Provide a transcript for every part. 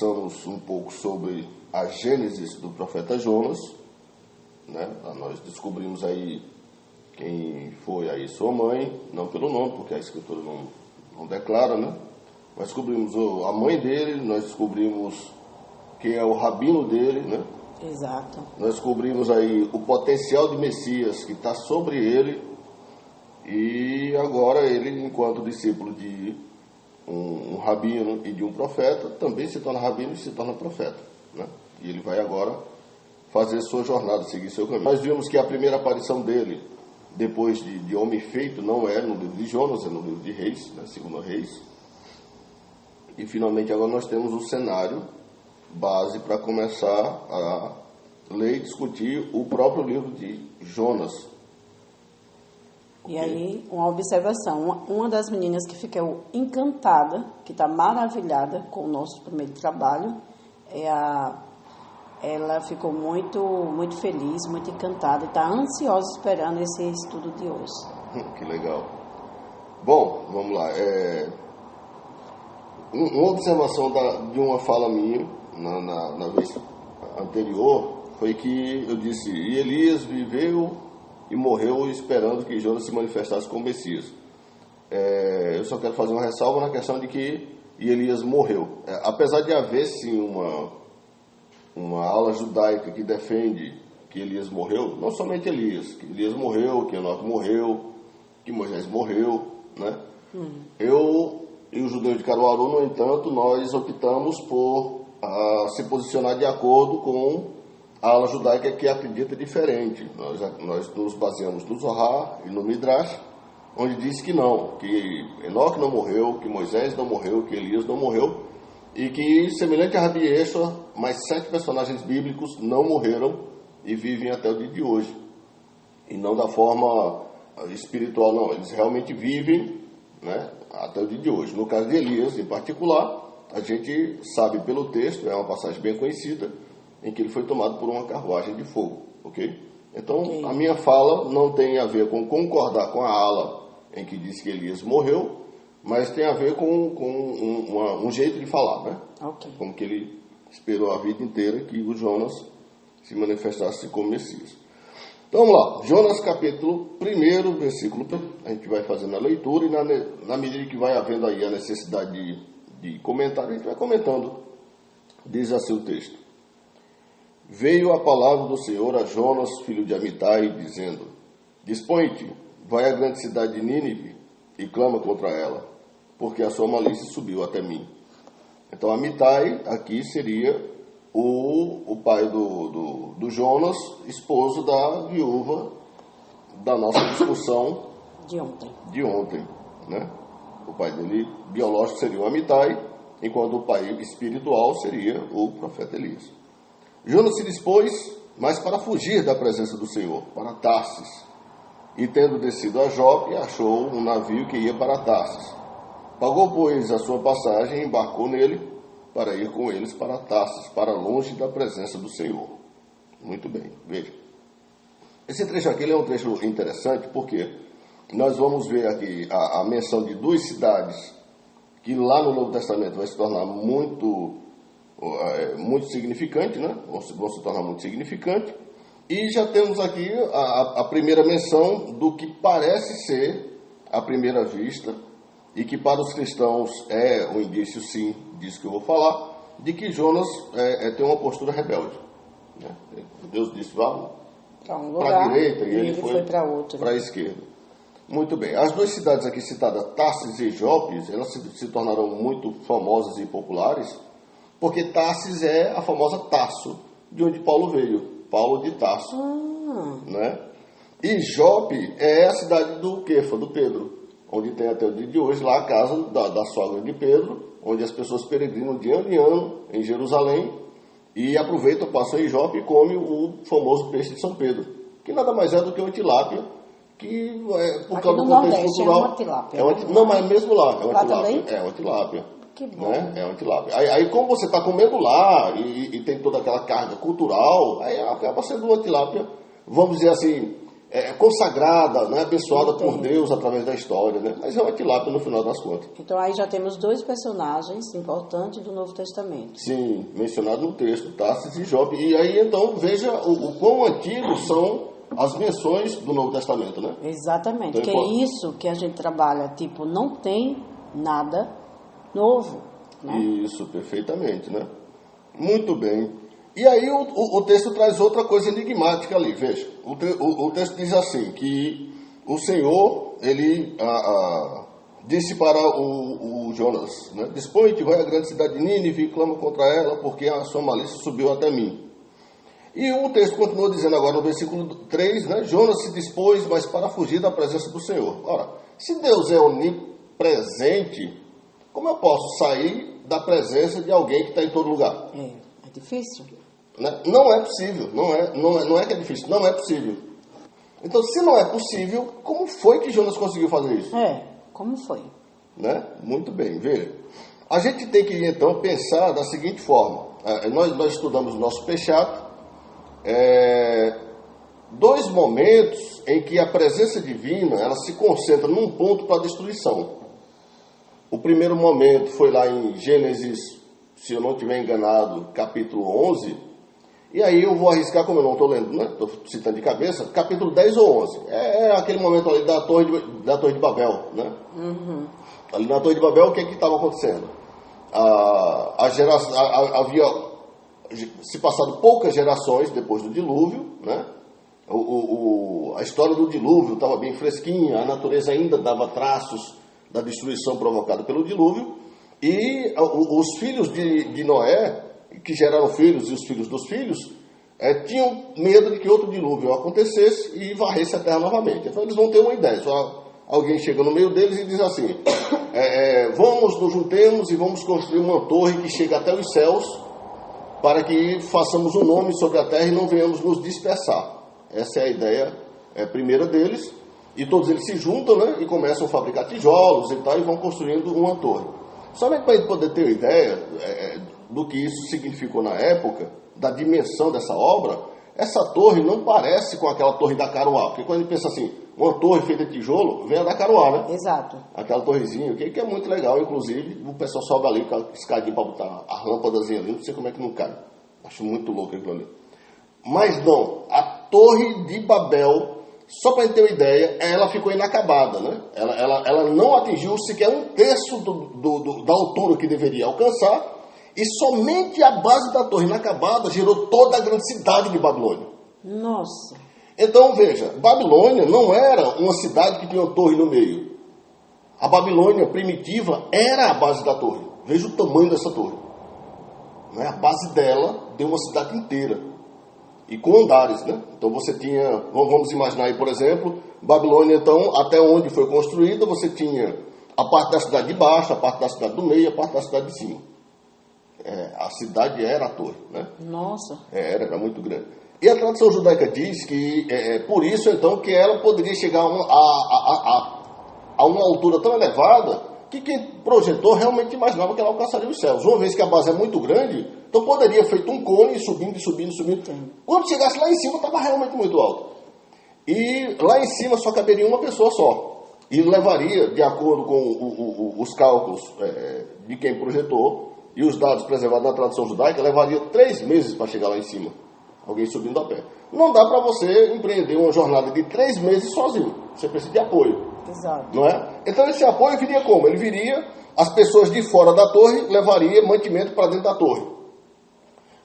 conversamos um pouco sobre a gênese do profeta Jonas, né? Nós descobrimos aí quem foi aí sua mãe, não pelo nome, porque a escritura não declara, né? Nós descobrimos a mãe dele, nós descobrimos quem é o rabino dele, né? Exato. Nós descobrimos aí o potencial de Messias que está sobre ele, e agora ele, enquanto discípulo de um rabino e de um profeta, também se torna rabino e se torna profeta, né? E ele vai agora fazer sua jornada, seguir seu caminho. Nós vimos que a primeira aparição dele, depois de homem feito, não é no livro de Jonas, é no livro de Reis, né? Segundo Reis. E finalmente agora nós temos o cenário base para começar a ler e discutir o próprio livro de Jonas. E aí, uma observação, uma das meninas que ficou encantada, que está maravilhada com o nosso primeiro trabalho, ela ficou muito feliz, muito encantada, e está ansiosa esperando esse estudo de hoje. Que legal. Bom, vamos lá. Uma observação de uma fala minha, na vez anterior, foi que eu disse, e Elias viveu e morreu esperando que Jonas se manifestasse como Messias. Eu só quero fazer uma ressalva na questão de que Elias morreu. Apesar de haver, sim, uma ala judaica que defende que Elias morreu, não somente Elias, que Elias morreu, que Enoque morreu, que Moisés morreu, né? Eu e o judeu de Caruaru, no entanto, nós optamos por se posicionar de acordo com a ala judaica que acredita diferente. Nós nos baseamos no Zohar e no Midrash, onde diz que não, que Enoque não morreu, que Moisés não morreu, que Elias não morreu, e que, semelhante a Rabi Yeshua, mais 7 personagens bíblicos não morreram e vivem até o dia de hoje. E não da forma espiritual, não. Eles realmente vivem, né, até o dia de hoje. No caso de Elias, em particular, a gente sabe pelo texto, é uma passagem bem conhecida, em que ele foi tomado por uma carruagem de fogo, ok? Então, a minha fala não tem a ver com concordar com a ala em que diz que Elias morreu, mas tem a ver com um jeito de falar, né? Okay. Como que ele esperou a vida inteira que o Jonas se manifestasse como Messias. Então, vamos lá. Jonas, capítulo 1, versículo 1. A gente vai fazendo a leitura e na medida que vai havendo aí a necessidade de comentário, a gente vai comentando. Diz assim o texto. Veio a palavra do Senhor a Jonas, filho de Amitai, dizendo, dispõe-te, vai à grande cidade de Nínive e clama contra ela, porque a sua malícia subiu até mim. Então, Amitai aqui seria o pai do Jonas, esposo da viúva da nossa discussão de ontem, né? O pai dele biológico seria o Amitai, enquanto o pai espiritual seria o profeta Elias. Jonas se dispôs, mas para fugir da presença do Senhor, para Tarsis. E tendo descido a Jope, achou um navio que ia para Tarsis. Pagou, pois, a sua passagem e embarcou nele para ir com eles para Tarsis, para longe da presença do Senhor. Muito bem, veja. Esse trecho aqui é um trecho interessante porque nós vamos ver aqui a menção de 2 cidades que lá no Novo Testamento vai se tornar muito significante, né? Vão se tornar muito significante. E já temos aqui a primeira menção do que parece ser, à primeira vista, e que para os cristãos é um indício, sim, disso que eu vou falar, de que Jonas tem uma postura rebelde, né? Deus disse, vá para a direita, e ele foi para a esquerda. Muito bem. As 2 cidades aqui citadas, Tarsis e Jope, elas se tornaram muito famosas e populares, porque Tarsis é a famosa Tarso, de onde Paulo veio. Paulo de Tarso, né? E Jope é a cidade do Quefa, do Pedro, onde tem até o dia de hoje lá a casa da sogra de Pedro, onde as pessoas peregrinam de ano em ano em Jerusalém e aproveitam, passam em Jope e comem o famoso peixe de São Pedro, que nada mais é do que uma tilápia, que por causa do contexto cultural... É uma tilápia. Não, mas mesmo lá é uma lá tilápia. Também? É uma tilápia. Que bom. Né? É uma tilápia. Aí como você está comendo lá e tem toda aquela carga cultural, aí acaba sendo uma tilápia, vamos dizer assim, consagrada, né, abençoada por Deus através da história, né? Mas é uma tilápia no final das contas. Então aí já temos 2 personagens importantes do Novo Testamento. Sim, mencionado no texto, Tarsis e Jobe. E aí então veja o quão antigos são as menções do Novo Testamento, né? Exatamente, Então, que é isso que a gente trabalha, tipo, não tem nada novo, né? Isso, perfeitamente, né? Muito bem. E aí o texto traz outra coisa enigmática ali, veja. O texto diz assim, que o Senhor, ele disse para o Jonas, né? Dispõe-te, vai à grande cidade de Nínive e clama contra ela, porque a sua malícia subiu até mim. E o texto continua dizendo agora no versículo 3, né? Jonas se dispôs, mas para fugir da presença do Senhor. Ora, se Deus é onipresente, como eu posso sair da presença de alguém que está em todo lugar? É difícil. Né? Não é possível, não é que é difícil, não é possível. Então, se não é possível, como foi que Jonas conseguiu fazer isso? Como foi? Né? Muito bem, veja. A gente tem que, então, pensar da seguinte forma. Nós estudamos o nosso Peshat, 2 momentos em que a presença divina ela se concentra num ponto para a destruição. O primeiro momento foi lá em Gênesis, se eu não estiver enganado, capítulo 11. E aí eu vou arriscar, como eu não estou lendo, né? Estou citando de cabeça, capítulo 10 ou 11. É aquele momento ali da Torre de Babel, né? Uhum. Ali na Torre de Babel, o que estava acontecendo? Havia se passado poucas gerações depois do dilúvio, né? A história do dilúvio estava bem fresquinha, a natureza ainda dava traços da destruição provocada pelo dilúvio, e os filhos de Noé, que geraram filhos e os filhos dos filhos, tinham medo de que outro dilúvio acontecesse e varresse a terra novamente. Então eles vão ter uma ideia. Só alguém chega no meio deles e diz assim, nos juntemos e vamos construir uma torre que chega até os céus para que façamos um nome sobre a terra e não venhamos nos dispersar. Essa é a ideia primeira deles. E todos eles se juntam, né, e começam a fabricar tijolos e tal, e vão construindo uma torre. Somente para a gente poder ter uma ideia do que isso significou na época, da dimensão dessa obra, essa torre não parece com aquela torre da Caruá. Porque quando a gente pensa assim, uma torre feita de tijolo, vem a da Caruá, né? Exato. Aquela torrezinha, que é muito legal, inclusive, o pessoal sobe ali com a escadinha para botar a lâmpadazinha ali, não sei como é que não cai. Acho muito louco aquilo ali. Mas não, a Torre de Babel, só para a gente ter uma ideia, ela ficou inacabada, né? Ela não atingiu sequer 1/3 da altura que deveria alcançar, e somente a base da torre inacabada gerou toda a grande cidade de Babilônia. Nossa. Então, veja, Babilônia não era uma cidade que tinha uma torre no meio. A Babilônia primitiva era a base da torre. Veja o tamanho dessa torre. Né? A base dela deu uma cidade inteira. E com andares, né? Então você tinha, vamos imaginar aí, por exemplo, Babilônia, então, até onde foi construída, você tinha a parte da cidade de baixo, a parte da cidade do meio, a parte da cidade de cima. A cidade era a torre, né? Nossa. Era muito grande. E a tradição judaica diz que, por isso, então, que ela poderia chegar a uma altura tão elevada que quem projetou realmente imaginava que ela alcançaria os céus. Uma vez que a base é muito grande, então poderia feito um cone subindo. Quando chegasse lá em cima, estava realmente muito alto. E lá em cima só caberia uma pessoa só. E levaria, de acordo com os cálculos de quem projetou e os dados preservados na tradição judaica, levaria 3 meses para chegar lá em cima. Alguém subindo a pé. Não dá para você empreender uma jornada de 3 meses sozinho. Você precisa de apoio. Exato. Não é? Então esse apoio viria como? Ele viria, as pessoas de fora da torre levariam mantimento para dentro da torre.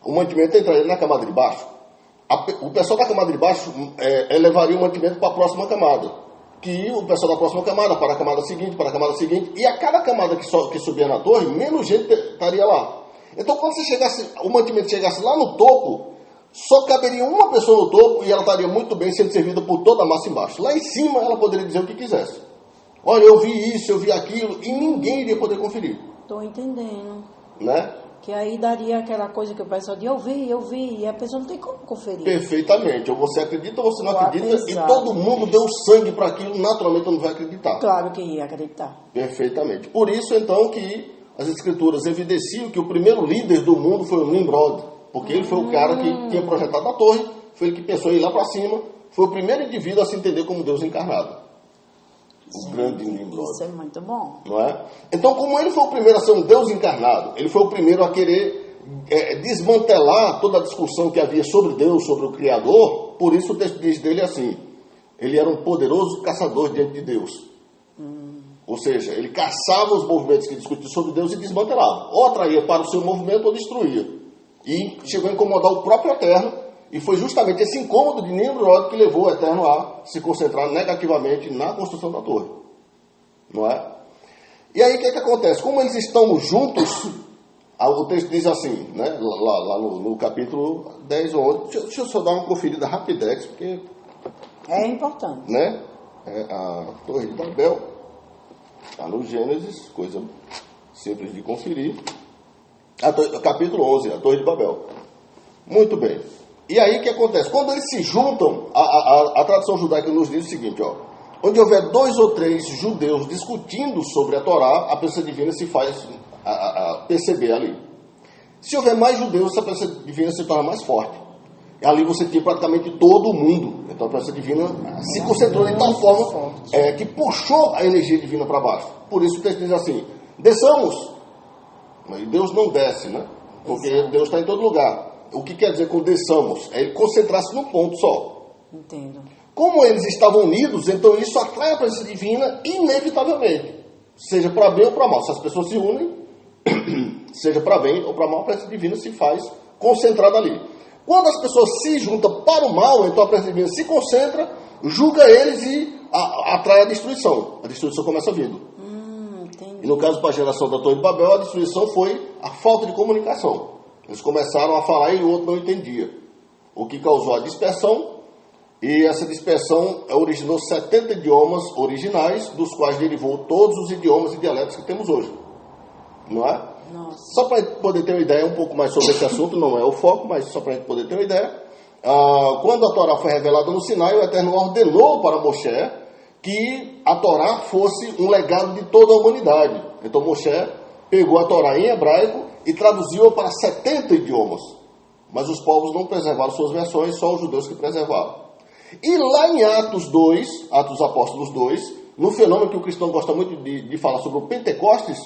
O mantimento entraria na camada de baixo. O pessoal da camada de baixo levaria o mantimento para a próxima camada. Que o pessoal da próxima camada para a camada seguinte, e a cada camada que subia na torre, menos gente estaria lá. Então quando o mantimento chegasse lá no topo, só caberia uma pessoa no topo e ela estaria muito bem sendo servida por toda a massa embaixo. Lá em cima ela poderia dizer o que quisesse. Olha, eu vi isso, eu vi aquilo, e ninguém iria poder conferir. Estou entendendo. Né? Que aí daria aquela coisa que o pessoal diz, eu vi, e a pessoa não tem como conferir. Perfeitamente. Ou você acredita ou você não acredita, Exato. E todo mundo deu sangue para aquilo, naturalmente não vai acreditar. Claro que ia acreditar. Perfeitamente. Por isso, então, que as escrituras evidenciam que o primeiro líder do mundo foi o Nimrod. Porque ele foi o cara que tinha projetado a torre, foi ele que pensou em ir lá para cima, foi o primeiro indivíduo a se entender como Deus encarnado. O grande Nimrod. Isso é muito bom. Não é? Então, como ele foi o primeiro a ser um Deus encarnado, ele foi o primeiro a querer desmantelar toda a discussão que havia sobre Deus, sobre o Criador. Por isso o texto diz dele assim: ele era um poderoso caçador diante de Deus. Ou seja, ele caçava os movimentos que discutiam sobre Deus e desmantelava. Ou atraía para o seu movimento ou destruía. E chegou a incomodar o próprio Eterno. E foi justamente esse incômodo de Nimrod que levou o Eterno a se concentrar negativamente na construção da torre. Não é? E aí o que é que acontece? Como eles estão juntos, o texto diz assim, né? Lá no capítulo 10 ou 11. Deixa eu só dar uma conferida rapidex, porque... É importante. Né? A Torre de Babel está no Gênesis, coisa simples de conferir. Capítulo 11, a Torre de Babel. Muito bem. E aí o que acontece? Quando eles se juntam, a tradição judaica nos diz o seguinte, ó: onde houver 2 ou 3 judeus discutindo sobre a Torá, a presença divina se faz perceber ali. Se houver mais judeus, essa presença divina se torna mais forte. E ali você tinha praticamente todo mundo. Então a presença divina se concentrou de tal forma que puxou a energia divina para baixo. Por isso o texto diz assim: desçamos. Mas Deus não desce, né? Porque Deus está em todo lugar. O que quer dizer com desçamos? É ele concentrar-se num ponto só. Entendo. Como eles estavam unidos, então isso atrai a presença divina inevitavelmente. Seja para bem ou para mal. Se as pessoas se unem, seja para bem ou para mal, a presença divina se faz concentrada ali. Quando as pessoas se juntam para o mal, então a presença divina se concentra, julga eles e atrai a destruição. A destruição começa vindo. E no caso para a geração da Torre de Babel, a destruição foi a falta de comunicação. Eles começaram a falar e o outro não entendia. O que causou a dispersão, e essa dispersão originou 70 idiomas originais, dos quais derivou todos os idiomas e dialetos que temos hoje. Não é? Nossa. Só para a gente poder ter uma ideia um pouco mais sobre esse assunto, não é o foco, mas só para a gente poder ter uma ideia. Quando a Torá foi revelada no Sinai, o Eterno ordenou para Moshe que a Torá fosse um legado de toda a humanidade. Então Moshe pegou a Torá em hebraico e traduziu-a para 70 idiomas. Mas os povos não preservaram suas versões, só os judeus que preservaram. E lá em Atos 2, Atos Apóstolos 2, no fenômeno que o cristão gosta muito de falar sobre o Pentecostes,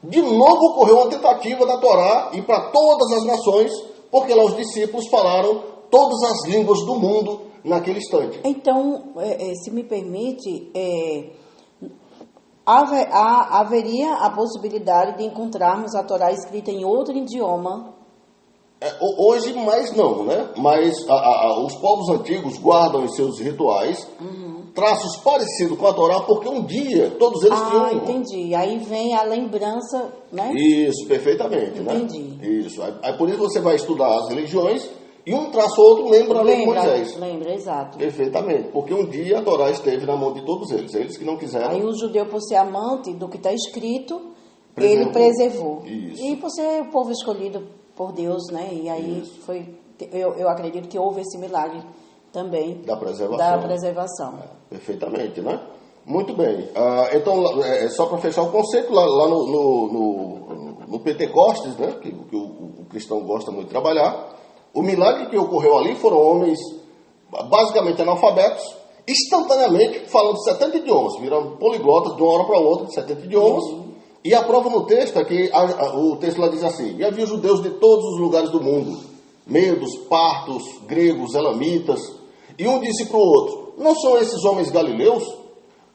de novo ocorreu uma tentativa da Torá ir para todas as nações, porque lá os discípulos falaram todas as línguas do mundo naquele instante. Então, se me permite, haveria a possibilidade de encontrarmos a Torá escrita em outro idioma? Hoje mais não, né? Mas os povos antigos guardam em seus rituais traços parecidos com a Torá, porque um dia todos eles tinham... entendi. Aí vem a lembrança, né? Isso, perfeitamente. Entendi. Né? Isso. Aí por isso você vai estudar as religiões e um traço ou outro lembra a lei de Moisés. Lembra, exato. Perfeitamente, porque um dia a Torá esteve na mão de todos eles, eles que não quiseram. Aí o judeu, por ser amante do que está escrito, ele preservou. Isso. E por ser o povo escolhido por Deus, né? E aí eu acredito que houve esse milagre também da preservação. Perfeitamente, né? Muito bem. Então, só para fechar o conceito, lá no Pentecostes, né? Que o cristão gosta muito de trabalhar, o milagre que ocorreu ali foram homens basicamente analfabetos, instantaneamente falando 70 idiomas, viram poliglotas de uma hora para outra, de 70 idiomas. E a prova no texto é que o texto lá diz assim: e havia judeus de todos os lugares do mundo, medos, partos, gregos, elamitas, e um disse para o outro: não são esses homens galileus?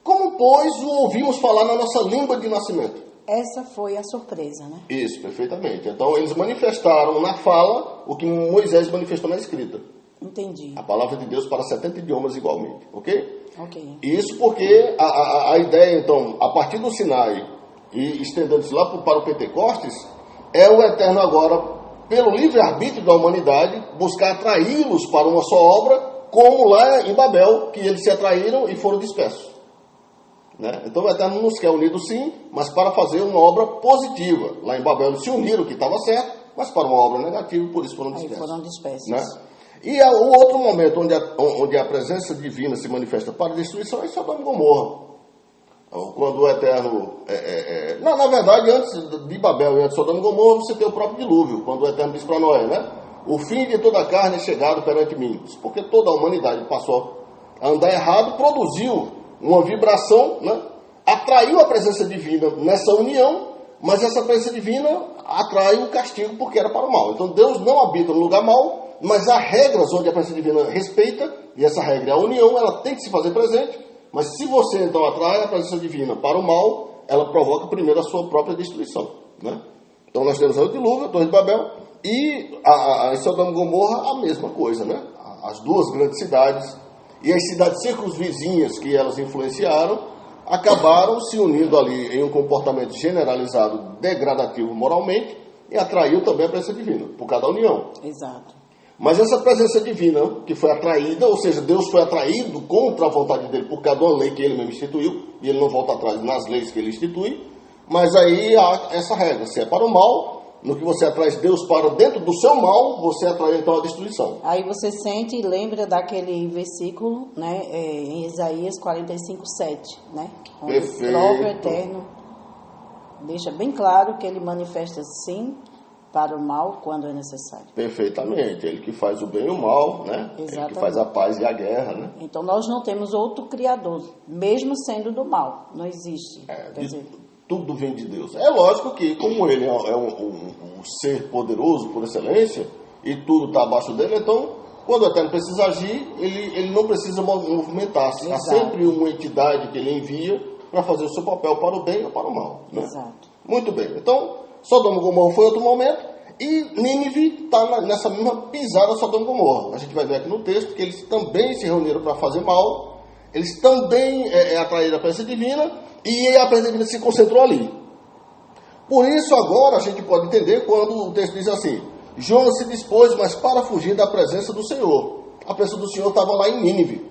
Como, pois, o ouvimos falar na nossa língua de nascimento? Essa foi a surpresa, né? Isso, perfeitamente. Então, eles manifestaram na fala o que Moisés manifestou na escrita. Entendi. A palavra de Deus para 70 idiomas igualmente, ok? Ok. Isso porque a ideia, então, a partir do Sinai e estendendo-se lá para o Pentecostes, é o Eterno agora, pelo livre-arbítrio da humanidade, buscar atraí-los para uma só obra, como lá em Babel, que eles se atraíram e foram dispersos. Né? Então o Eterno nos quer unidos sim, mas para fazer uma obra positiva. Lá em Babel eles se uniram, que estava certo, mas para uma obra negativa, por isso foram dispersos. Aí foram dispersos. Né? E o outro momento onde a presença divina se manifesta para a destruição é Sodoma e Gomorra. Quando o Eterno... Não, na verdade, antes de Babel e antes de Sodoma e Gomorra, você tem o próprio dilúvio, quando o Eterno diz para Noé, né? O fim de toda a carne é chegado perante mim. Porque toda a humanidade passou andar errado, produziu uma vibração, né? Atraiu a presença divina nessa união, mas essa presença divina atrai o castigo porque era para o mal. Então Deus não habita no lugar mal, mas há regras onde a presença divina respeita, e essa regra é a união, ela tem que se fazer presente, mas se você então atrai a presença divina para o mal, ela provoca primeiro a sua própria destruição, né? Então nós temos o dilúvio, a Torre de Babel, e em Sodoma e Gomorra a mesma coisa, né? As duas grandes cidades e as cidades circunvizinhas que elas influenciaram acabaram se unindo ali em um comportamento generalizado degradativo moralmente e atraiu também a presença divina, por causa da união. Exato. Mas essa presença divina que foi atraída, ou seja, Deus foi atraído contra a vontade dele por causa de uma lei que ele mesmo instituiu, e ele não volta atrás nas leis que ele institui, mas aí há essa regra, se é para o mal, no que você atrai Deus para dentro do seu mal, você atrai então a destruição. Aí você sente e lembra daquele versículo, né, em Isaías 45:7, né? Onde Perfeito. o próprio Eterno deixa bem claro que ele manifesta sim para o mal quando é necessário. Perfeitamente, ele que faz o bem e o mal, né? Exatamente. Ele que faz a paz e a guerra, né? Então nós não temos outro Criador, mesmo sendo do mal, não existe. Quer dizer, Tudo vem de Deus. É lógico que, como ele é um ser poderoso por excelência, e tudo está abaixo dele, então, quando o Eterno precisa agir, ele não precisa movimentar-se. Há Exato. sempre uma entidade que ele envia para fazer o seu papel para o bem ou para o mal, né? Exato. Muito bem. Então, Sodoma e Gomorra foi outro momento, e Nínive está nessa mesma pisada Sodoma e Gomorra. A gente vai ver aqui no texto que eles também se reuniram para fazer mal, eles também atraíram a presença divina, e a presença divina se concentrou ali. Por isso agora a gente pode entender quando o texto diz assim: Jonas se dispôs, mas para fugir da presença do Senhor. A presença do Senhor estava lá em Nínive,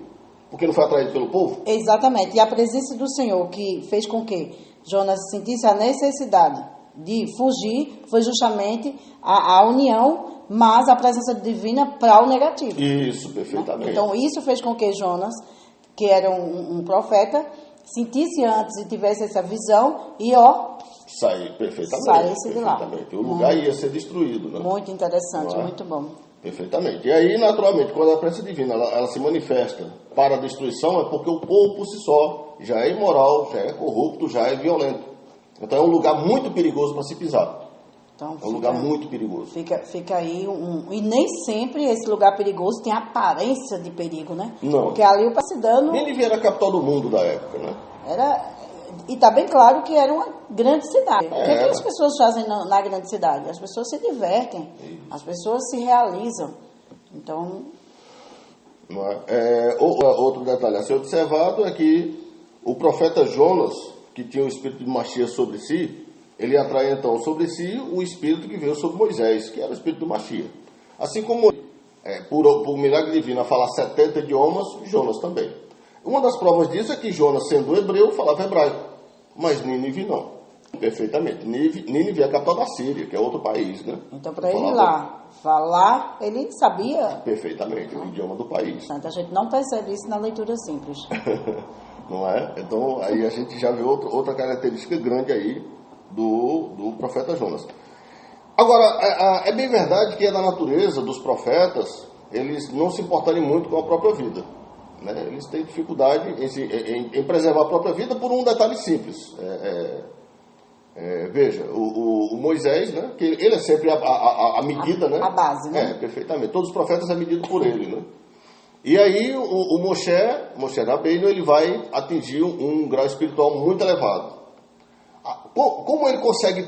porque não foi atraído pelo povo? Exatamente. E a presença do Senhor que fez com que Jonas sentisse a necessidade de fugir foi justamente a união, mas a presença divina para o negativo. Isso, perfeitamente. Então isso fez com que Jonas, que era um profeta, sentisse antes e tivesse essa visão e Sair perfeitamente. Saísse de lá. Perfeitamente. O lugar ia ser destruído, né? Muito interessante, Não é? muito bom. Perfeitamente. E aí, naturalmente, quando a presença divina ela se manifesta para a destruição, é porque o povo por si só já é imoral, já é corrupto, já é violento. Então é um lugar muito perigoso para se pisar. Então, É um lugar muito perigoso. Fica aí e nem sempre esse lugar perigoso tem aparência de perigo, né? Não. Porque ali o se dando Nínive era a capital do mundo da época, né? e está bem claro que era uma grande cidade. O que Era. as pessoas fazem na grande cidade? As pessoas se divertem, as pessoas se realizam. Então, Não é? Outro detalhe a ser observado é que o profeta Jonas, que tinha o espírito de Machia sobre si, ele atrai então sobre si o espírito que veio sobre Moisés, que era o espírito do Machia. Assim como por milagre divino a falar 70 idiomas, Jonas também. Uma das provas disso é que Jonas, sendo hebreu, falava hebraico, mas Nínive não. Perfeitamente. Nínive é a capital da Síria, que é outro país, né? então para ele ir lá falar, ele sabia. Perfeitamente, o idioma do país. A gente não percebe isso na leitura simples. Não é? Então, aí a gente já vê outra característica grande aí do profeta Jonas. Agora, é bem verdade que é da natureza dos profetas eles não se importarem muito com a própria vida, né? Eles têm dificuldade em preservar a própria vida por um detalhe simples. Veja, o Moisés, né? Que ele é sempre a medida, né? A base, né? Perfeitamente. Todos os profetas é medido por ele, né? E aí o Moshe Rabbeinu, ele vai atingir um grau espiritual muito elevado. Como ele consegue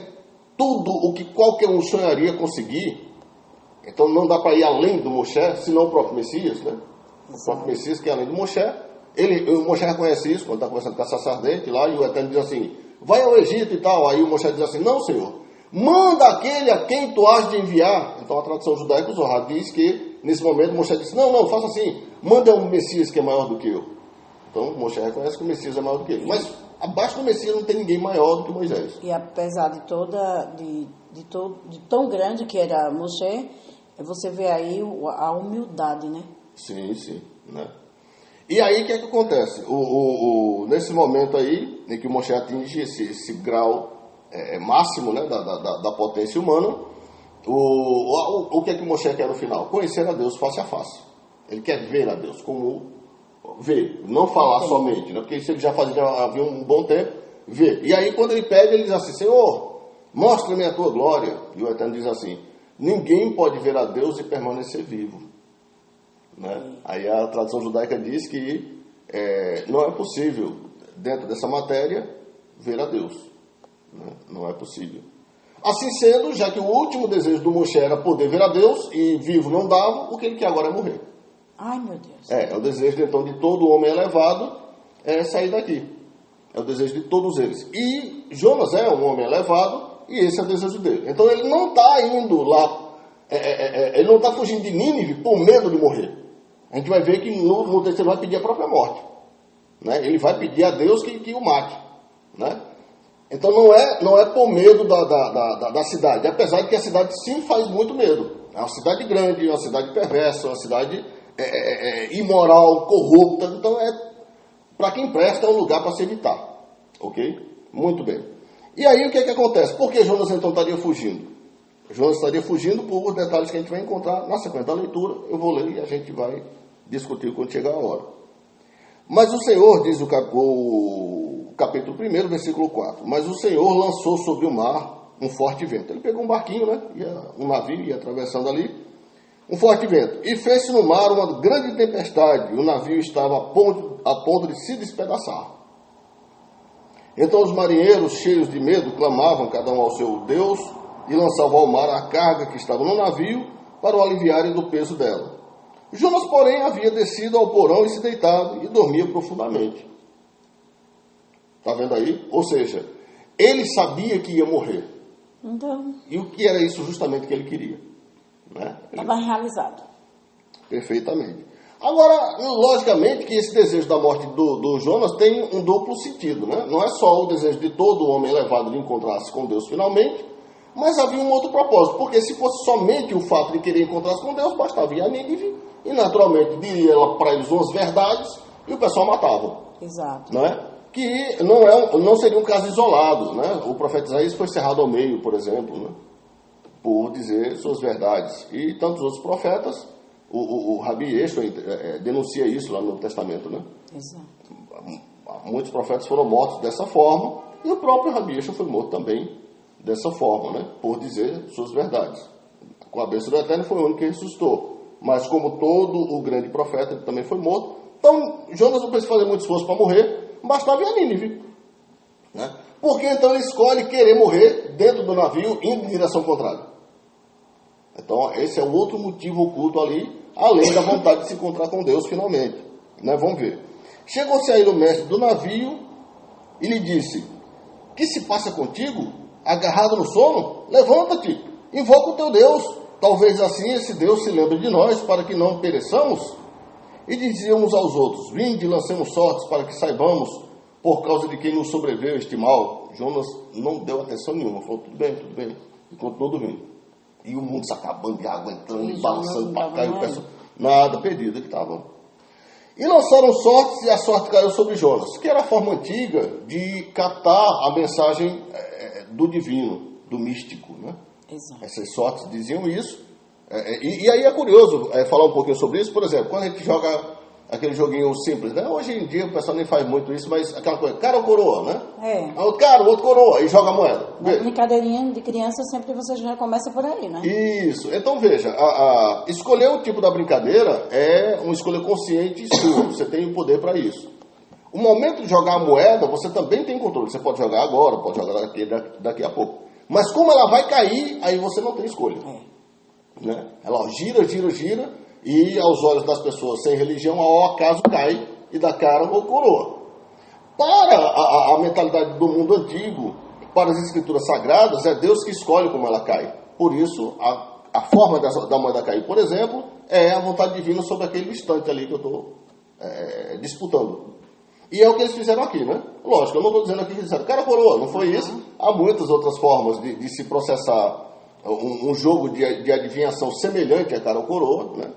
tudo o que qualquer um sonharia conseguir, então não dá para ir além do Moshe, senão o próprio Messias, né? O próprio Messias, que é além do Moshe. O Moshe reconhece isso, quando está conversando com a sacerdente lá, e o Eterno diz assim: vai ao Egito e tal. Aí o Moshe diz assim: não, Senhor, manda aquele a quem tu has de enviar. Então a tradução judaica, o Zohar, diz que nesse momento Moshe disse: não, faça assim, manda um Messias que é maior do que eu. Então Moshe reconhece que o Messias é maior do que ele. Mas abaixo do Messias não tem ninguém maior do que Moisés. E apesar de tão grande que era Moshe, você vê aí a humildade, né? Sim, né? E aí o que é que acontece? Nesse momento aí, em que o Moshe atinge esse grau máximo, né, da potência humana, o que é que o Moshe quer no final? Conhecer a Deus face a face. Ele quer ver a Deus como ver, não falar somente, né? Porque isso ele já havia um bom tempo, ver. E aí quando ele pede, ele diz assim, Senhor, mostra-me a tua glória. E o Eterno diz assim, ninguém pode ver a Deus e permanecer vivo. Né? Aí a tradição judaica diz que não é possível, dentro dessa matéria, ver a Deus. Né? Não é possível. Assim sendo, já que o último desejo do Moshe era poder ver a Deus, e vivo não dava, o que ele quer agora é morrer. Ai, meu Deus. É o desejo, então, de todo homem elevado é sair daqui. É o desejo de todos eles. E Jonas é um homem elevado, e esse é o desejo dele. Então ele não está indo lá, ele não está fugindo de Nínive por medo de morrer. A gente vai ver que no texto ele vai pedir a própria morte. Né? Ele vai pedir a Deus que o mate. Né? Então não é por medo da cidade, apesar de que a cidade sim faz muito medo. É uma cidade grande, uma cidade perversa, uma cidade imoral, corrupta. Então para quem presta é um lugar para se evitar. Ok? Muito bem. E aí o que acontece? Por que Jonas então estaria fugindo? Jonas estaria fugindo por detalhes que a gente vai encontrar na sequência da leitura. Eu vou ler e a gente vai discutir quando chegar a hora. Mas o Senhor, diz o capítulo 1, versículo 4, mas o Senhor lançou sobre o mar um forte vento. Ele pegou um barquinho, né? Um navio, ia atravessando ali, um forte vento. E fez-se no mar uma grande tempestade, e o navio estava a ponto de se despedaçar. Então os marinheiros, cheios de medo, clamavam cada um ao seu Deus, e lançavam ao mar a carga que estava no navio, para o aliviarem do peso dela. Jonas, porém, havia descido ao porão e se deitado, e dormia profundamente. Está vendo aí? Ou seja, ele sabia que ia morrer. Então, E o que era isso justamente que ele queria? Né? estava realizado. Perfeitamente. Agora, logicamente que esse desejo da morte do Jonas tem um duplo sentido. Né? Não é só o desejo de todo homem elevado de encontrar-se com Deus finalmente, mas havia um outro propósito. Porque se fosse somente o fato de querer encontrar-se com Deus, bastava ir a Nínive e naturalmente diria para eles umas verdades e o pessoal matava. Exato. Não é? Que não seria um caso isolado. Né? O profeta Isaías foi cerrado ao meio, por exemplo, né? Por dizer suas verdades. E tantos outros profetas, o Rabi Yeshua denuncia isso lá no Testamento. Né? Exato. Muitos profetas foram mortos dessa forma, e o próprio Rabi Yeshua foi morto também dessa forma, né? Por dizer suas verdades. Com a bênção do Eterno foi o único que ressuscitou. Mas como todo o grande profeta, ele também foi morto. Então, Jonas não precisa fazer muito esforço para morrer, bastava ir a Nínive. Né? Por que então ele escolhe querer morrer dentro do navio, indo em direção contrária? Então, esse é o outro motivo oculto ali, além da vontade de se encontrar com Deus finalmente. Né? Vamos ver. Chegou-se aí o mestre do navio e lhe disse: que se passa contigo? Agarrado no sono? Levanta-te, invoca o teu Deus. Talvez assim esse Deus se lembre de nós, para que não pereçamos. E diziam uns aos outros: vinde, lancemos sortes, para que saibamos por causa de quem nos sobreveio este mal. Jonas não deu atenção nenhuma, falou: tudo bem, e continuou dormindo. E o mundo se acabando de água entrando, e balançando para cá, e o pessoal, nada, perdido que estava. E lançaram sortes, e a sorte caiu sobre Jonas, que era a forma antiga de captar a mensagem do divino, do místico, né? Exato. Essas sortes diziam isso. E aí é curioso falar um pouquinho sobre isso. Por exemplo, quando a gente joga aquele joguinho simples, né? Hoje em dia o pessoal nem faz muito isso, mas aquela coisa, cara ou coroa, né? É. O outro cara, o outro coroa, e joga a moeda. Na brincadeirinha de criança, sempre você já começa por aí, né? Isso. Então veja, escolher o tipo da brincadeira é uma escolha consciente sua. Você tem o poder para isso. O momento de jogar a moeda, você também tem controle. Você pode jogar agora, pode jogar daqui a pouco. Mas como ela vai cair, aí você não tem escolha. Né? Ela gira, e aos olhos das pessoas sem religião, ao acaso cai e dá cara ou coroa. Para a mentalidade do mundo antigo, para as escrituras sagradas, é Deus que escolhe como ela cai. Por isso, a forma da moeda cair, por exemplo, é a vontade divina sobre aquele instante ali que eu estou disputando. E é o que eles fizeram aqui, né? Lógico, eu não estou dizendo aqui que disseram cara coroa, não foi isso. Há muitas outras formas de se processar um jogo de adivinhação semelhante a cara ou coroa, né?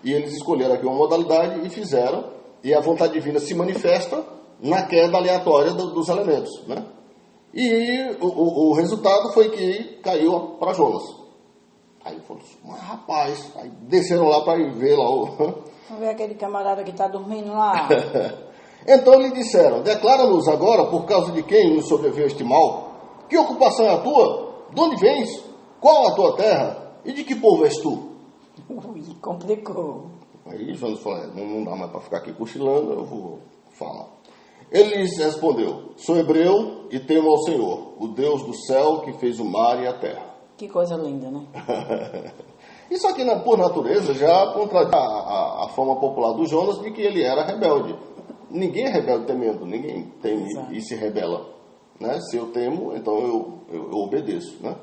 E eles escolheram aqui uma modalidade e fizeram, e a vontade divina se manifesta na queda aleatória dos elementos, né? E o resultado foi que caiu para Jonas. Aí falou: mas rapaz, aí desceram lá para ver lá Vamos ver aquele camarada que está dormindo lá. Então lhe disseram, declara-nos agora por causa de quem nos sobreveio este mal. Que ocupação é a tua? De onde vens? Qual a tua terra? E de que povo és tu? Ui, complicou. Aí Jonas falou, não dá mais para ficar aqui cochilando, eu vou falar. Ele lhes respondeu, sou hebreu e temo ao Senhor, o Deus do céu que fez o mar e a terra. Que coisa linda, né? Isso aqui, por natureza, já contradiz a fama popular do Jonas de que ele era rebelde. Ninguém é rebelde temendo, ninguém teme e se rebela. Né? Se eu temo, então eu obedeço. Né?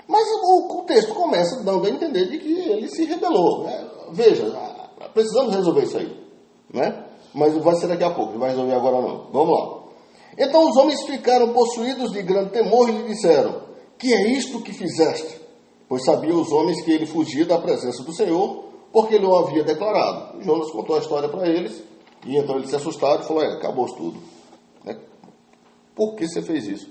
Mas o texto começa dando a entender de que ele se rebelou. Né? Veja, precisamos resolver isso aí. Né? Mas vai ser daqui a pouco, não vai resolver agora não. Vamos lá. Então os homens ficaram possuídos de grande temor e lhe disseram, que é isto que fizeste? Pois sabiam os homens que ele fugia da presença do Senhor, porque ele o havia declarado. E Jonas contou a história para eles, e então eles se assustaram e falaram, acabou tudo. Né? Por que você fez isso?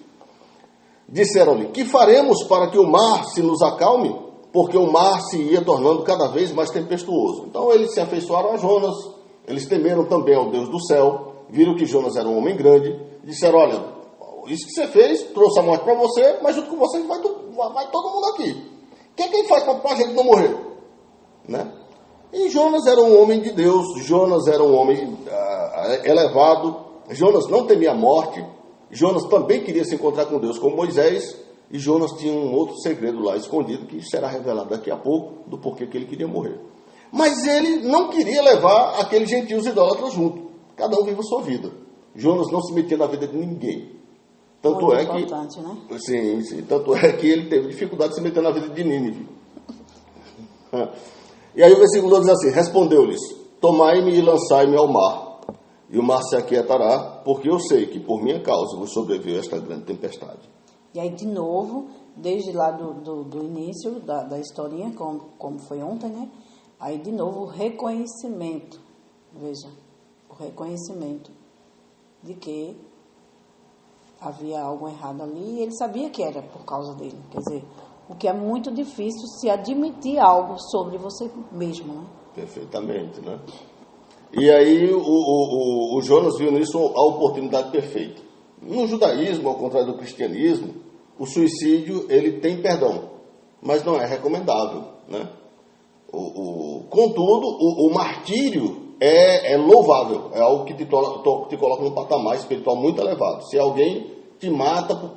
Disseram-lhe, que faremos para que o mar se nos acalme? Porque o mar se ia tornando cada vez mais tempestuoso. Então eles se afeiçoaram a Jonas, eles temeram também ao Deus do céu, viram que Jonas era um homem grande, e disseram, olha, isso que você fez, trouxe a morte para você, mas junto com você vai todo mundo aqui. O que é que ele faz para a gente não morrer? Né? E Jonas era um homem de Deus, Jonas era um homem elevado, Jonas não temia a morte, Jonas também queria se encontrar com Deus como Moisés, e Jonas tinha um outro segredo lá escondido, que será revelado daqui a pouco, do porquê que ele queria morrer. Mas ele não queria levar aqueles gentios idólatras junto. Cada um vive a sua vida. Jonas não se metia na vida de ninguém. Tanto muito é importante, que, né? sim, tanto é que ele teve dificuldade de se meter na vida de Nínive. E aí o versículo 2 diz assim, respondeu-lhes, tomai-me e lançai-me ao mar, e o mar se aquietará, porque eu sei que por minha causa vos sobreveio esta grande tempestade. E aí, de novo, desde lá do início da historinha, como foi ontem, né? Aí, de novo, o reconhecimento. Veja, o reconhecimento de que havia algo errado ali e ele sabia que era por causa dele. Quer dizer, o que é muito difícil se admitir algo sobre você mesmo, né? Perfeitamente, né? E aí o Jonas viu nisso a oportunidade perfeita. No judaísmo, ao contrário do cristianismo, o suicídio ele tem perdão, mas não é recomendável, né? Contudo, o martírio é louvável, é algo que te coloca num patamar espiritual muito elevado. Se alguém te mata,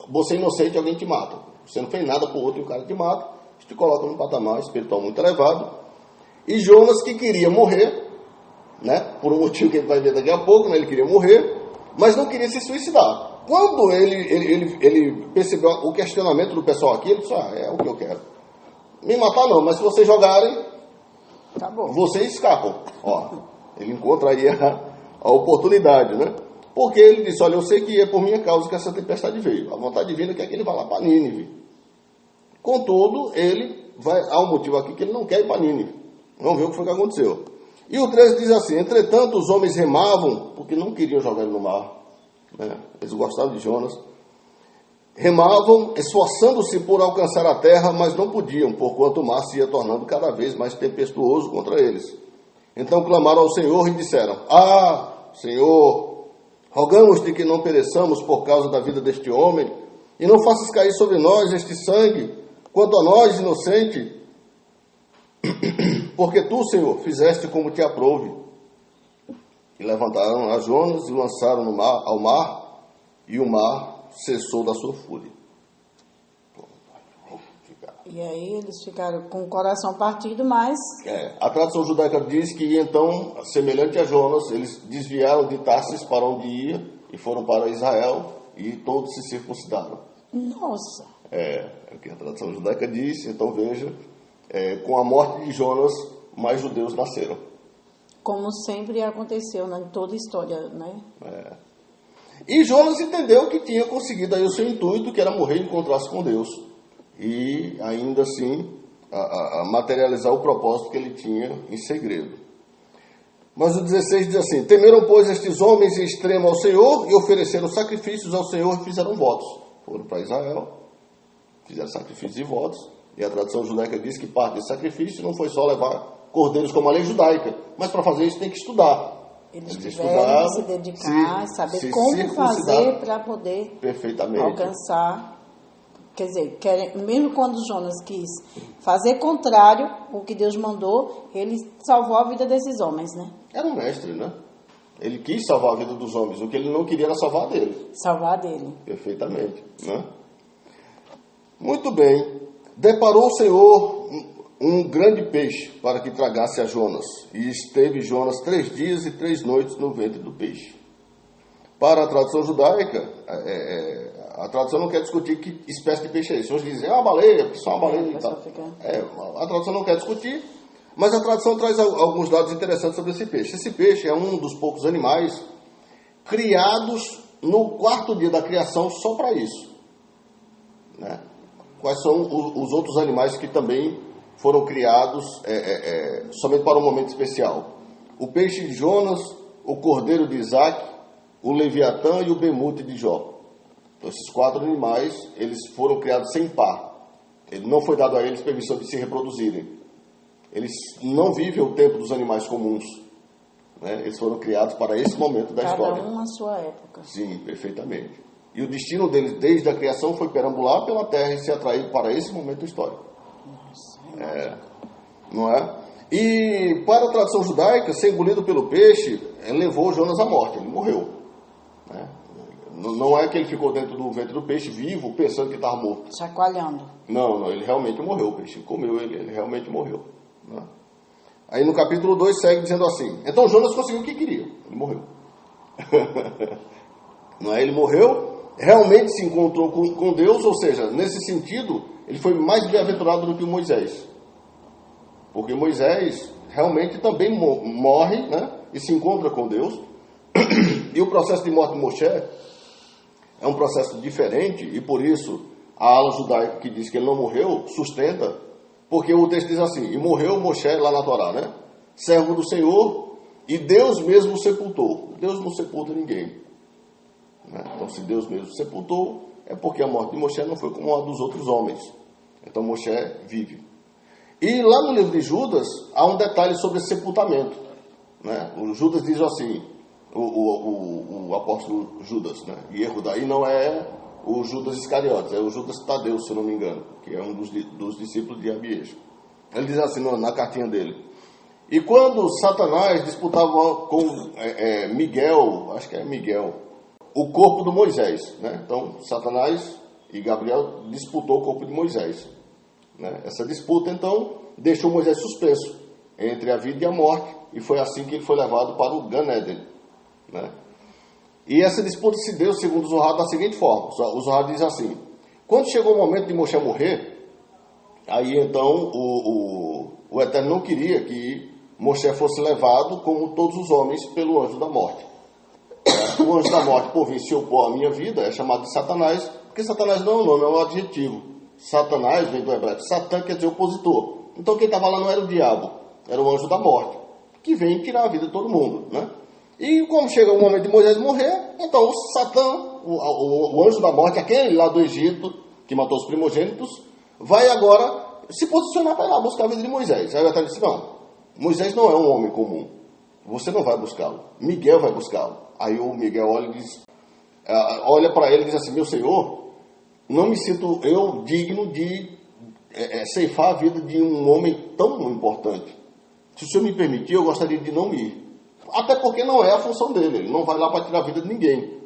você é inocente e alguém te mata. Você não fez nada por outro e o cara te mata, isso te coloca num patamar espiritual muito elevado. E Jonas, que queria morrer, né, por um motivo que ele vai ver daqui a pouco, né, ele queria morrer, mas não queria se suicidar. Quando ele percebeu o questionamento do pessoal aqui, ele disse, é o que eu quero. Me matar não, mas se vocês jogarem, Acabou. Vocês escapam. Ó, ele encontra aí a oportunidade, né? Porque ele disse, olha, eu sei que é por minha causa que essa tempestade veio. A vontade divina quer que ele vá lá para Nínive. Contudo, há um motivo aqui que ele não quer ir para Nínive. Vamos ver o que foi que aconteceu. E o 13 diz assim, entretanto os homens remavam, porque não queriam jogar ele no mar. Né? Eles gostavam de Jonas. Remavam, esforçando-se por alcançar a terra, mas não podiam, porquanto o mar se ia tornando cada vez mais tempestuoso contra eles. Então clamaram ao Senhor e disseram, Senhor, rogamos-te que não pereçamos por causa da vida deste homem, e não faças cair sobre nós este sangue, quanto a nós, inocente, porque tu, Senhor, fizeste como te aprouve. E levantaram a Jonas e o lançaram ao mar, e o mar cessou da sua fúria. E aí eles ficaram com o coração partido, mas... A tradição judaica diz que então, semelhante a Jonas, eles desviaram de Tarsis para onde ia e foram para Israel e todos se circuncidaram. Nossa! É o que a tradição judaica diz. Então veja, com a morte de Jonas, mais judeus nasceram. Como sempre aconteceu, né, em toda a história, né? E Jonas entendeu que tinha conseguido aí o seu intuito, que era morrer e encontrar-se com Deus. E ainda assim a materializar o propósito que ele tinha em segredo. Mas o 16 diz assim, temeram, pois, estes homens em extremo ao Senhor e ofereceram sacrifícios ao Senhor e fizeram votos. Foram para Israel, fizeram sacrifícios e votos. E a tradição judaica diz que parte desse sacrifício não foi só levar cordeiros como a lei judaica. Mas para fazer isso tem que estudar. Eles tiveram que se dedicar, saber como fazer para poder alcançar. Quer dizer, mesmo quando Jonas quis fazer contrário ao que Deus mandou, ele salvou a vida desses homens, né? Era um mestre, né? Ele quis salvar a vida dos homens. O que ele não queria era salvar a dele. Salvar a dele. Perfeitamente, né? Muito bem. Deparou o Senhor um grande peixe para que tragasse a Jonas. E esteve Jonas 3 dias e 3 noites no ventre do peixe. Para a tradução judaica, a tradução não quer discutir que espécie de peixe é esse. Hoje dizem, é uma baleia, só uma baleia e tal. A tradução não quer discutir, mas a tradução traz alguns dados interessantes sobre esse peixe. Esse peixe é um dos poucos animais criados no 4º dia da criação só para isso. Né? Quais são os outros animais que também foram criados somente para um momento especial? O peixe de Jonas, o cordeiro de Isaac, o Leviatã e o Bemute de Jó. Então, esses 4 animais, eles foram criados sem par. Ele não foi dado a eles permissão de se reproduzirem. Eles não vivem o tempo dos animais comuns. Né? Eles foram criados para esse momento da história. Cada um na sua época. Sim, perfeitamente. E o destino deles, desde a criação, foi perambular pela terra e ser atraído para esse momento histórico. Nossa, não é? E para a tradição judaica, ser engolido pelo peixe, levou Jonas à morte. Ele morreu. Né? Não é que ele ficou dentro do ventre do peixe vivo, pensando que estava morto. Chacoalhando. Não, ele realmente morreu. O peixe comeu ele realmente morreu. Né? Aí no capítulo 2 segue dizendo assim: então Jonas conseguiu o que queria. Ele morreu. Não é? Ele morreu, realmente se encontrou com Deus, ou seja, nesse sentido, ele foi mais bem-aventurado do que o Moisés. Porque Moisés realmente também morre, né? E se encontra com Deus. E o processo de morte de Moshe é um processo diferente, e por isso a ala judaica que diz que ele não morreu, sustenta, porque o texto diz assim: e morreu Moshe lá na Torá, né? Servo do Senhor, e Deus mesmo o sepultou. Deus não sepulta ninguém. Né? Então, se Deus mesmo sepultou, é porque a morte de Moshe não foi como a dos outros homens. Então, Moshe vive. E lá no livro de Judas, há um detalhe sobre esse sepultamento. Né? O Judas diz assim, o apóstolo Judas, né? E erro daí não é o Judas Iscariotes, é o Judas Tadeu, se eu não me engano, que é um dos discípulos de Abiesco. Ele diz assim na cartinha dele: e quando Satanás disputava com Miguel, acho que é Miguel, o corpo do Moisés, né? Então Satanás e Gabriel disputou o corpo de Moisés, né? Essa disputa então deixou Moisés suspenso entre a vida e a morte, e foi assim que ele foi levado para o Gan Eden, né? E essa disputa se deu, segundo o Zohar, da seguinte forma: o Zohar diz assim: quando chegou o momento de Moshe morrer, aí então o Eterno não queria que Moshe fosse levado, como todos os homens, pelo anjo da morte. O anjo da morte, por vir se opor à minha vida, é chamado de Satanás, porque Satanás não é um nome, é um adjetivo. Satanás vem do hebraico Satã, quer dizer opositor. Então quem estava lá não era o diabo, era o anjo da morte, que vem tirar a vida de todo mundo, né? E como chega o momento de Moisés morrer, então o Satã, o anjo da morte, aquele lá do Egito, que matou os primogênitos, vai agora se posicionar para ir lá buscar a vida de Moisés. Aí o Eterno disse: não, Moisés não é um homem comum, você não vai buscá-lo, Miguel vai buscá-lo. Aí o Miguel olha para ele e diz assim: meu Senhor, não me sinto eu digno de ceifar a vida de um homem tão importante. Se o Senhor me permitir, eu gostaria de não ir. Até porque não é a função dele, ele não vai lá para tirar a vida de ninguém.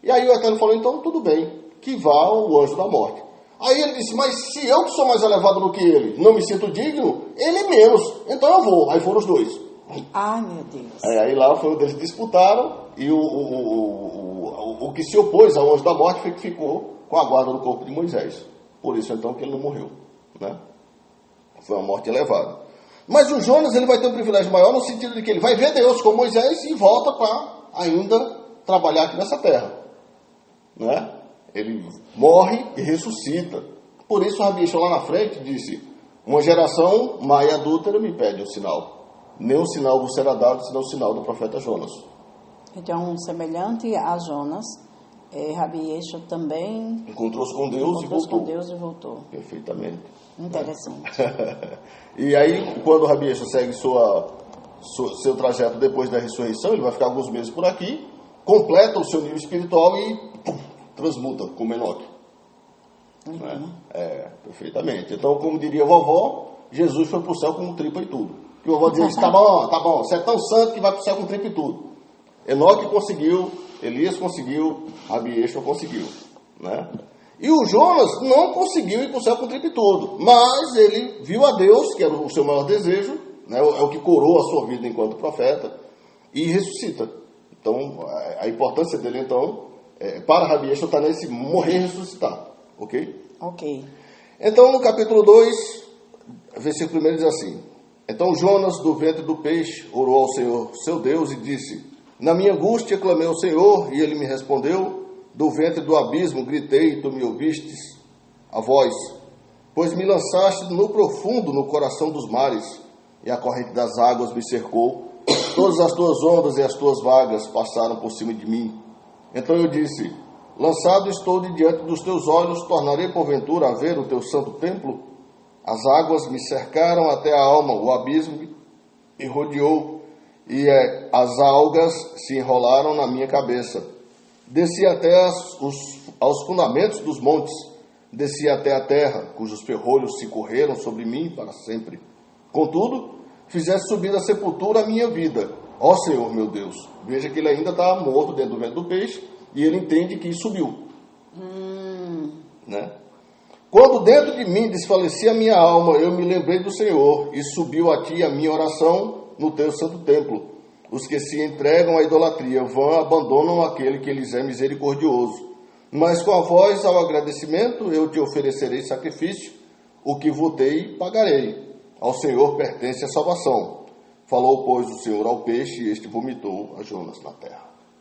E aí o Eterno falou: então tudo bem, que vá o anjo da morte. Aí ele disse: mas se eu que sou mais elevado do que ele, não me sinto digno, ele é menos, então eu vou. Aí foram os dois. Ai, meu Deus. Aí lá foi onde eles disputaram, e o que se opôs ao anjo da morte foi que ficou com a guarda do corpo de Moisés. Por isso então que ele não morreu, né? Foi uma morte elevada. Mas o Jonas, ele vai ter um privilégio maior no sentido de que ele vai ver Deus com Moisés e volta para ainda trabalhar aqui nessa terra, né? Ele morre e ressuscita. Por isso o Rabi Yeshua lá na frente disse: uma geração má e adúltera me pede um sinal. Nenhum sinal vos será dado, senão o sinal do profeta Jonas. Então, semelhante a Jonas, Rabi Yeshua também encontrou-se com Deus e voltou. Perfeitamente. Interessante. E aí, quando o Rabi Yeshua segue seu trajeto depois da ressurreição, ele vai ficar alguns meses por aqui, completa o seu nível espiritual e transmuta como Enoque. Perfeitamente. Então, como diria a vovó, Jesus foi para o céu com tripa e tudo. E a vovó dizia, tá bom, você é tão santo que vai para o céu com tripa e tudo. Enoque conseguiu, Elias conseguiu, Rabi Yeshua conseguiu, né? E o Jonas não conseguiu ir para o céu com tripa e tudo, mas ele viu a Deus, que era o seu maior desejo, né? É o que coroa a sua vida enquanto profeta, e ressuscita. Então, a importância dele, então, para Rabi Yeshua está nesse morrer e ressuscitar, ok? Ok. Então, no capítulo 2, versículo 1 diz assim, então Jonas, do ventre do peixe, orou ao Senhor, seu Deus, e disse, na minha angústia clamei ao Senhor, e ele me respondeu, do ventre do abismo gritei, e tu me ouvistes a voz, pois me lançaste no profundo, no coração dos mares, e a corrente das águas me cercou, todas as tuas ondas e as tuas vagas passaram por cima de mim. Então eu disse, lançado estou de diante dos teus olhos, tornarei porventura a ver o teu santo templo? As águas me cercaram até a alma, o abismo me rodeou, e as algas se enrolaram na minha cabeça. Desci até aos fundamentos dos montes, desci até a terra, cujos ferrolhos se correram sobre mim para sempre. Contudo, fizeste subir da sepultura a minha vida, ó Senhor meu Deus. Veja que ele ainda está morto dentro do ventre do peixe, e ele entende que subiu. Né? Quando dentro de mim desfalecia a minha alma, eu me lembrei do Senhor, e subiu a ti a minha oração no teu santo templo. Os que se entregam à idolatria vão, abandonam aquele que lhes é misericordioso. Mas com a voz ao agradecimento eu te oferecerei sacrifício, o que votei pagarei. Ao Senhor pertence a salvação. Falou, pois, o Senhor ao peixe, e este vomitou a Jonas na terra.